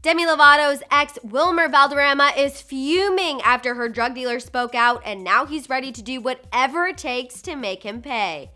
Demi Lovato's ex, Wilmer Valderrama, is fuming after her drug dealer spoke out, and now he's ready to do whatever it takes to make him pay.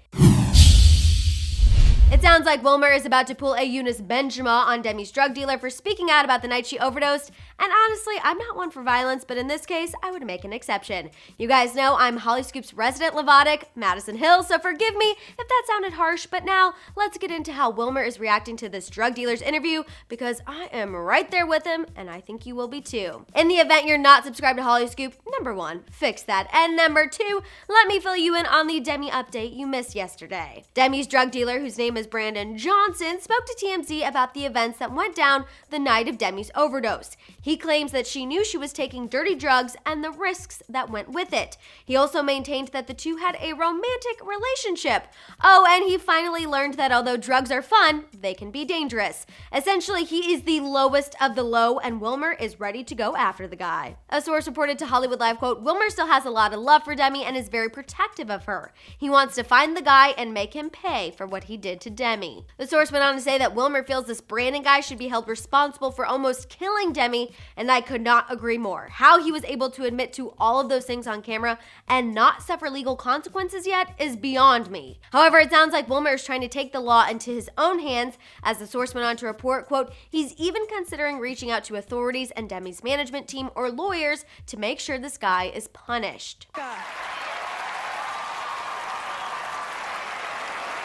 It sounds like Wilmer is about to pull a Eunice Benjamin on Demi's drug dealer for speaking out about the night she overdosed, and honestly, I'm not one for violence, but in this case, I would make an exception. You guys know I'm Hollyscoop's resident Lovatic, Madison Hill, so forgive me if that sounded harsh, but now let's get into how Wilmer is reacting to this drug dealer's interview, because I am right there with him, and I think you will be too. In the event you're not subscribed to Hollyscoop, number 1, fix that, and number 2, let me fill you in on the Demi update you missed yesterday. Demi's drug dealer, whose name is Brandon Johnson, spoke to TMZ about the events that went down the night of Demi's overdose. He claims that she knew she was taking dirty drugs and the risks that went with it. He also maintained that the two had a romantic relationship. Oh, and he finally learned that although drugs are fun, they can be dangerous. Essentially, he is the lowest of the low, and Wilmer is ready to go after the guy. A source reported to Hollywood Live, quote, "Wilmer still has a lot of love for Demi and is very protective of her. He wants to find the guy and make him pay for what he did to Demi." The source went on to say that Wilmer feels this Brandon guy should be held responsible for almost killing Demi, and I could not agree more. How he was able to admit to all of those things on camera and not suffer legal consequences yet is beyond me. However, it sounds like Wilmer is trying to take the law into his own hands, as the source went on to report, quote, "He's even considering reaching out to authorities and Demi's management team or lawyers to make sure this guy is punished."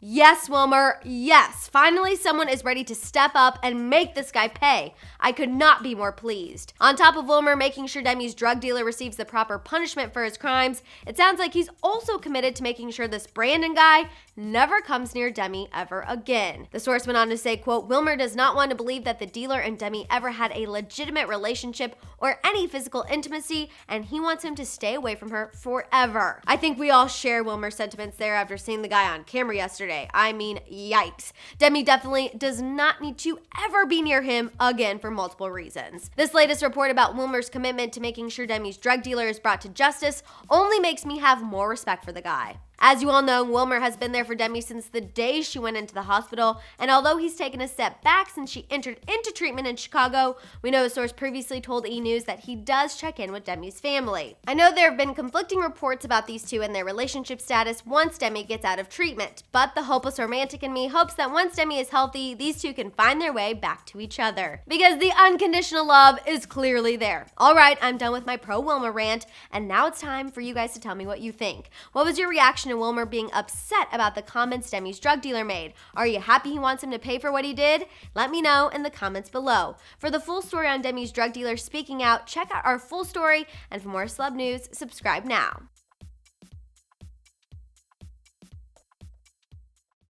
Yes, Wilmer, yes. Finally, someone is ready to step up and make this guy pay. I could not be more pleased. On top of Wilmer making sure Demi's drug dealer receives the proper punishment for his crimes, it sounds like he's also committed to making sure this Brandon guy never comes near Demi ever again. The source went on to say, quote, "Wilmer does not want to believe that the dealer and Demi ever had a legitimate relationship or any physical intimacy, and he wants him to stay away from her forever." I think we all share Wilmer's sentiments there after seeing the guy on camera yesterday. I mean, yikes. Demi definitely does not need to ever be near him again for multiple reasons. This latest report about Wilmer's commitment to making sure Demi's drug dealer is brought to justice only makes me have more respect for the guy. As you all know, Wilmer has been there for Demi since the day she went into the hospital, and although he's taken a step back since she entered into treatment in Chicago, we know a source previously told E! News that he does check in with Demi's family. I know there have been conflicting reports about these two and their relationship status once Demi gets out of treatment, but the hopeless romantic in me hopes that once Demi is healthy, these two can find their way back to each other, because the unconditional love is clearly there. All right, I'm done with my pro-Wilmer rant, and now it's time for you guys to tell me what you think. What was your reaction to Wilmer being upset about the comments Demi's drug dealer made? Are you happy he wants him to pay for what he did? Let me know in the comments below. For the full story on Demi's drug dealer speaking out, check out our full story, and for more celeb news, subscribe now.